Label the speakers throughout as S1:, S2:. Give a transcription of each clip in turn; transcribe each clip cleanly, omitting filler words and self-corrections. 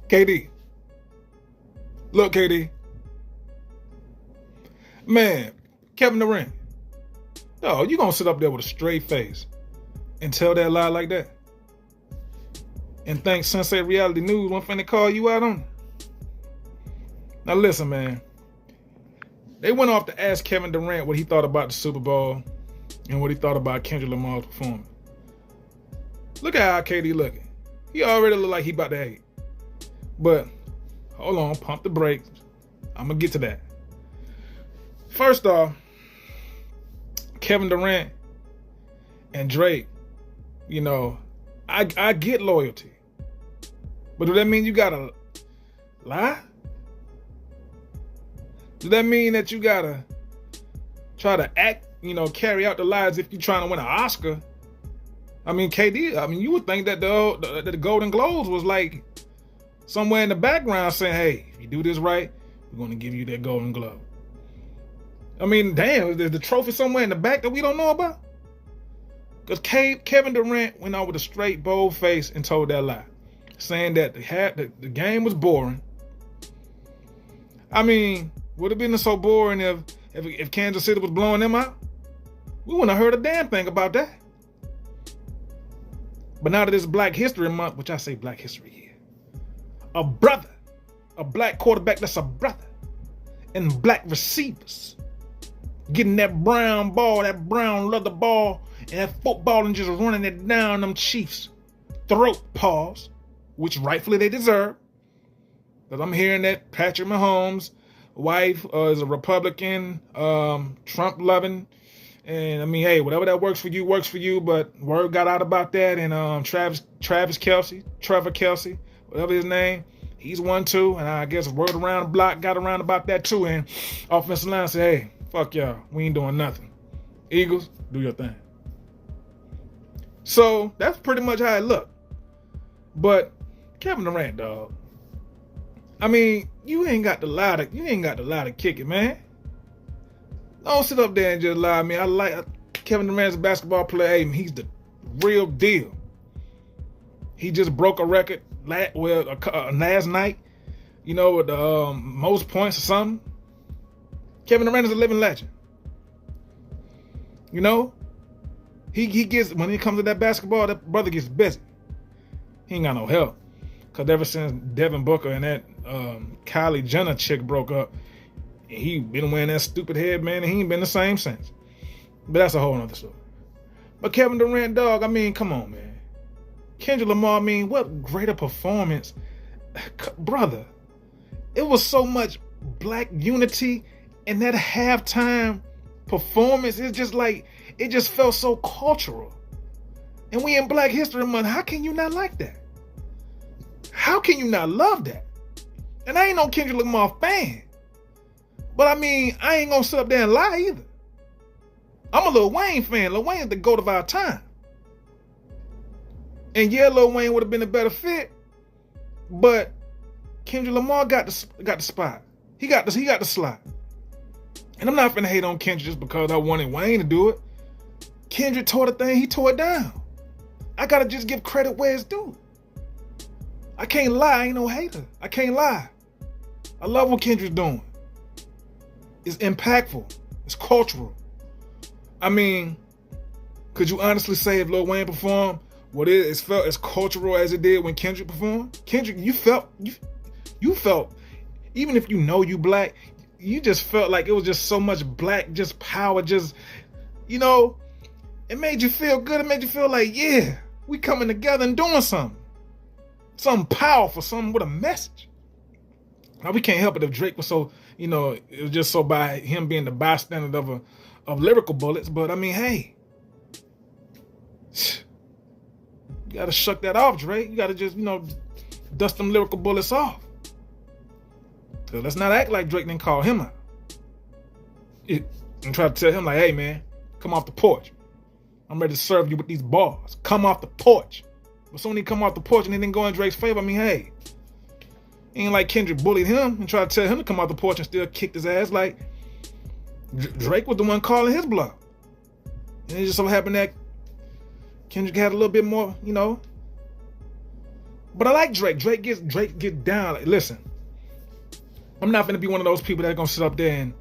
S1: KD. Look, KD. Man, Kevin Durant. Oh, you gonna sit up there with a straight face and tell that lie like that? And think Sunset Reality News wasn't finna call you out on it? Now listen, man. They went off to ask Kevin Durant what he thought about the Super Bowl and what he thought about Kendrick Lamar's performance. Look at how KD looking. He already look like he about to hate. But hold on, pump the brakes. I'm gonna get to that. First off, Kevin Durant and Drake, you know, I get loyalty. But do that mean you gotta lie? Does that mean that you gotta try to act, carry out the lies if you're trying to win an Oscar? I mean, KD, you would think that the Golden Globes was like somewhere in the background saying, hey, if you do this right, we're going to give you that Golden Globe. I mean, damn, is the trophy somewhere in the back that we don't know about? Because Kevin Durant went out with a straight, bold face and told that lie, saying that the game was boring. I mean, would it have been so boring if Kansas City was blowing them out? We wouldn't have heard a damn thing about that. But now that it's Black History Month, which I say Black History Year, a black quarterback that's a brother, and black receivers getting that brown ball, that brown leather ball, and that football and just running it down them Chiefs' throat, pause, which rightfully they deserve. Because I'm hearing that Patrick Mahomes' wife is a Republican, Trump loving. And I mean, hey, whatever that works for you, but word got out about that. And Trevor Kelsey, whatever his name, he's one too. And I guess word around the block got around about that too. And offensive line said, hey, fuck y'all, we ain't doing nothing. Eagles, do your thing. So that's pretty much how it looked. But Kevin Durant, dog. I mean, you ain't got the lie to kick it, man. Don't sit up there and just lie. I mean, I like Kevin Durant's a basketball player. Hey, he's the real deal. He just broke a record last night, with the most points or something. Kevin Durant is a living legend. He gets, when it comes to that basketball, that brother gets busy. He ain't got no help. Because ever since Devin Booker and that Kylie Jenner chick broke up, he been wearing that stupid headband and he ain't been the same since. But that's a whole nother story. But Kevin Durant, dog, I mean, come on, man. Kendrick Lamar, I mean, what greater performance. Brother, it was so much black unity in that halftime performance. It's just like, it just felt so cultural. And we in Black History Month, how can you not like that? How can you not love that? And I ain't no Kendrick Lamar fan. But I mean, I ain't gonna sit up there and lie either. I'm a Lil Wayne fan. Lil Wayne is the GOAT of our time. And yeah, Lil Wayne would have been a better fit, but Kendrick Lamar got the spot. He got the slot. And I'm not finna hate on Kendrick just because I wanted Wayne to do it. Kendrick tore the thing, he tore it down. I gotta just give credit where it's due. I can't lie, I ain't no hater. I can't lie. I love what Kendrick's doing. It's impactful. It's cultural. I mean, could you honestly say if Lil Wayne performed, it felt as cultural as it did when Kendrick performed? Kendrick, you felt, even if you black, you just felt like it was just so much black, just power, just, it made you feel good. It made you feel like, yeah, we coming together and doing something. Something powerful, something with a message. Now, we can't help it if Drake was so, it was just so by him being the bystander of lyrical bullets. But I mean, hey, you got to shuck that off, Drake. You got to just, dust them lyrical bullets off. So let's not act like Drake didn't call him out. And try to tell him like, hey, man, come off the porch. I'm ready to serve you with these bars. Come off the porch. But soon he come off the porch and he didn't go in Drake's favor. I mean, hey, ain't like Kendrick bullied him and tried to tell him to come off the porch and still kicked his ass. Like, Drake was the one calling his bluff. And it just so happened that Kendrick had a little bit more, But I like Drake. Drake gets down. Like, listen, I'm not gonna be one of those people that's gonna sit up there and,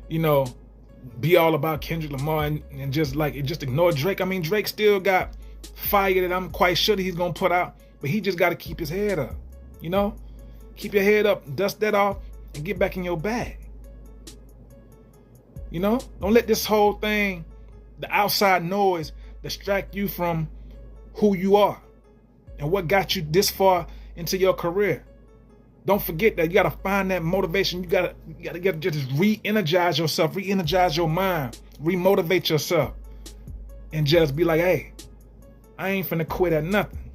S1: you know, be all about Kendrick Lamar and just ignore Drake. I mean, Drake still got fire that I'm quite sure that he's gonna put out, but he just gotta keep his head up. You know? Keep your head up, dust that off, and get back in your bag. You know? Don't let this whole thing, the outside noise, distract you from who you are and what got you this far into your career. Don't forget that you gotta find that motivation. You gotta just re-energize yourself, re-energize your mind, re-motivate yourself, and just be like, hey, I ain't finna quit at nothing.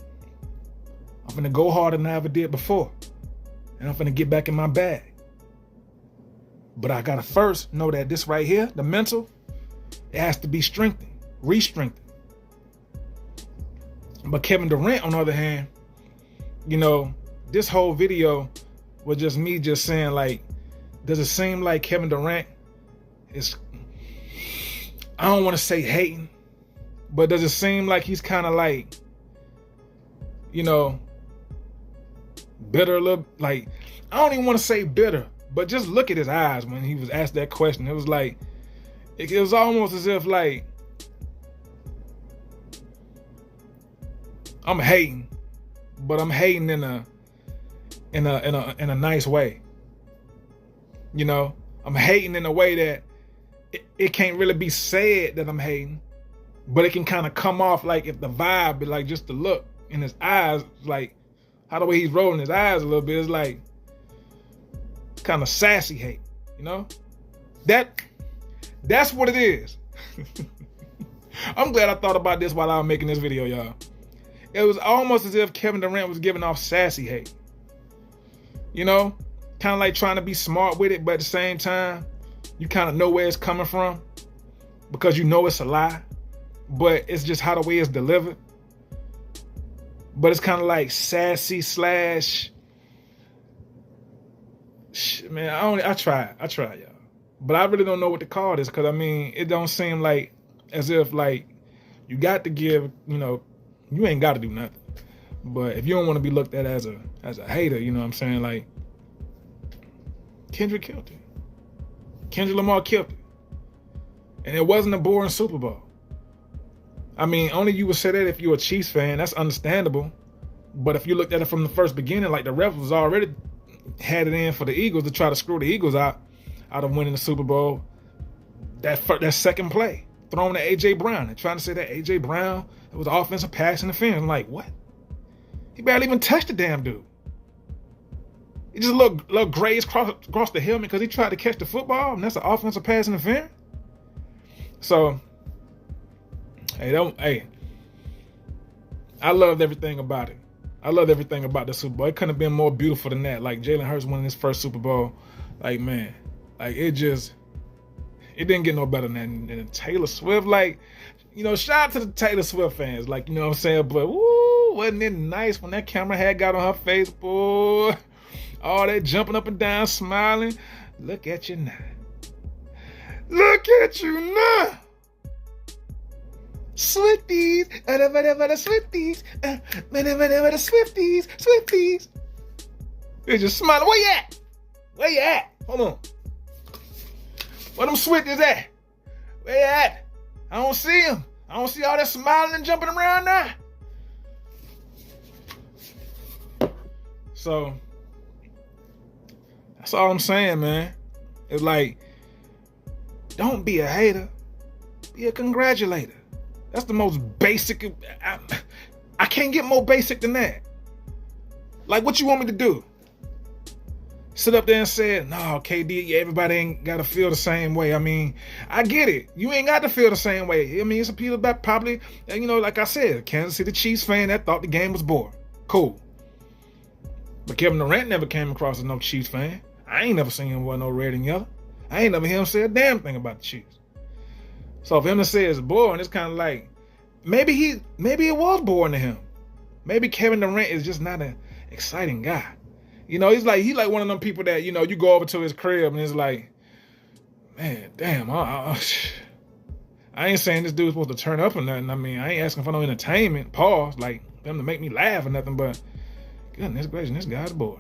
S1: I'm finna go harder than I ever did before. And I'm finna get back in my bag. But I gotta first know that this right here, the mental, it has to be strengthened, re-strengthened. But Kevin Durant, on the other hand, you know, this whole video was just me just saying, like, does it seem like Kevin Durant is, I don't want to say hating, but does it seem like he's kind of like, you know, bitter a little? Like, I don't even want to say bitter, but just look at his eyes when he was asked that question. It was like, it was almost as if like, I'm hating, but I'm hating in a nice way. You know, I'm hating in a way that it can't really be said that I'm hating, but it can kind of come off like if the vibe, like just the look in his eyes, like how the way he's rolling his eyes a little bit, is like kind of sassy hate, you know? That's what it is. I'm glad I thought about this while I was making this video, y'all. It was almost as if Kevin Durant was giving off sassy hate. You know? Kind of like trying to be smart with it, but at the same time, you kind of know where it's coming from because you know it's a lie, but it's just how the way it's delivered. But it's kind of like sassy slash, man, I tried, y'all. But I really don't know what to call this because, I mean, it don't seem like as if, like, you got to give, you know, you ain't got to do nothing. But if you don't want to be looked at as a hater, you know what I'm saying? Like, Kendrick killed it. Kendrick Lamar killed it. And it wasn't a boring Super Bowl. I mean, only you would say that if you're a Chiefs fan. That's understandable. But if you looked at it from the first beginning, like the ref was already had it in for the Eagles to try to screw the Eagles out of winning the Super Bowl. That second play, throwing to A.J. Brown and trying to say that A.J. Brown, it was offensive pass interference. I'm like, what? He barely even touched the damn dude. He just little graze across the helmet because he tried to catch the football, and that's an offensive pass interference. So, hey, I loved everything about it. I loved everything about the Super Bowl. It couldn't have been more beautiful than that. Like Jalen Hurts winning his first Super Bowl. Like, man, like it didn't get no better than Taylor Swift. Like, you know, shout out to the Taylor Swift fans. Like, you know what I'm saying? But woo, wasn't it nice when that camera had got on her face, boy? All that jumping up and down, smiling. Look at you now. Look at you now. Swifties, Swifties, Swifties. They're just smiling. Where you at? Where you at? Hold on. Where them Swifties at? Where you at? I don't see them. I don't see all that smiling and jumping around now. So, that's all I'm saying, man. It's like, don't be a hater. Be a congratulator. That's the most basic. I can't get more basic than that. Like, what you want me to do? Sit up there and say, no, KD, everybody ain't got to feel the same way. I mean, I get it. You ain't got to feel the same way. I mean, it's a people that probably, you know, like I said, Kansas City Chiefs fan that thought the game was boring. Cool. But Kevin Durant never came across as no Chiefs fan. I ain't never seen him wear no red and yellow. I ain't never hear him say a damn thing about the Chiefs. So for him to say it's boring, it's kind of like, maybe it was boring to him. Maybe Kevin Durant is just not an exciting guy. You know, he's like one of them people that, you know, you go over to his crib and it's like, man, damn, I ain't saying this dude's supposed to turn up or nothing. I mean, I ain't asking for no entertainment, pause, like them to make me laugh or nothing, but Goodness gracious, this guy's bored.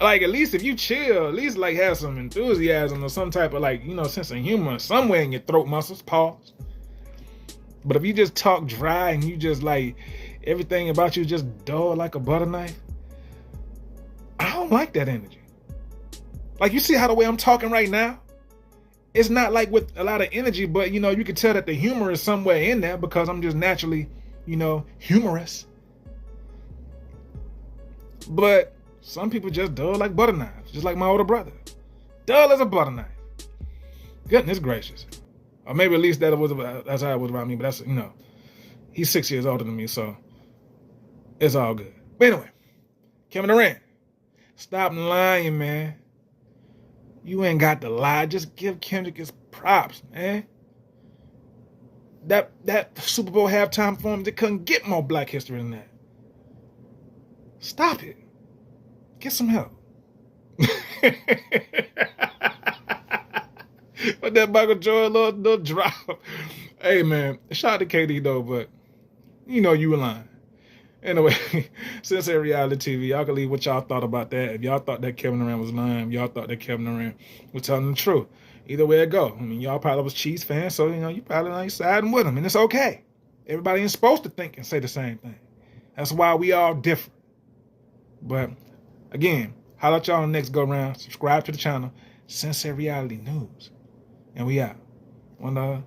S1: Like, at least if you chill, at least like have some enthusiasm or some type of like, sense of humor somewhere in your throat muscles. Pause. But if you just talk dry and you just like everything about you just dull like a butter knife, I don't like that energy. Like, you see how the way I'm talking right now? It's not like with a lot of energy, but you can tell that the humor is somewhere in there because I'm just naturally, humorous. But some people just dull like butter knives, just like my older brother. Dull as a butter knife. Goodness gracious. Or maybe at least that's how it was around me, but that's, he's 6 years older than me, so it's all good. But anyway, Kevin Durant, stop lying, man. You ain't got to lie. Just give Kendrick his props, man. That Super Bowl halftime performance, they couldn't get more Black history than that. Stop it. Get some help. But that Michael Jordan little drop. Hey, man, shout out to KD though, but you were lying. Anyway, Sensei Reality TV, y'all can leave what y'all thought about that. If y'all thought that Kevin Durant was lying, if y'all thought that Kevin Durant was telling the truth. Either way it go. I mean, y'all probably was Chiefs fans, so, you probably like siding with him, and it's okay. Everybody ain't supposed to think and say the same thing. That's why we all different. But, again, holla at y'all on the next go-round. Subscribe to the channel, Sensei Reality News. And we out. One love.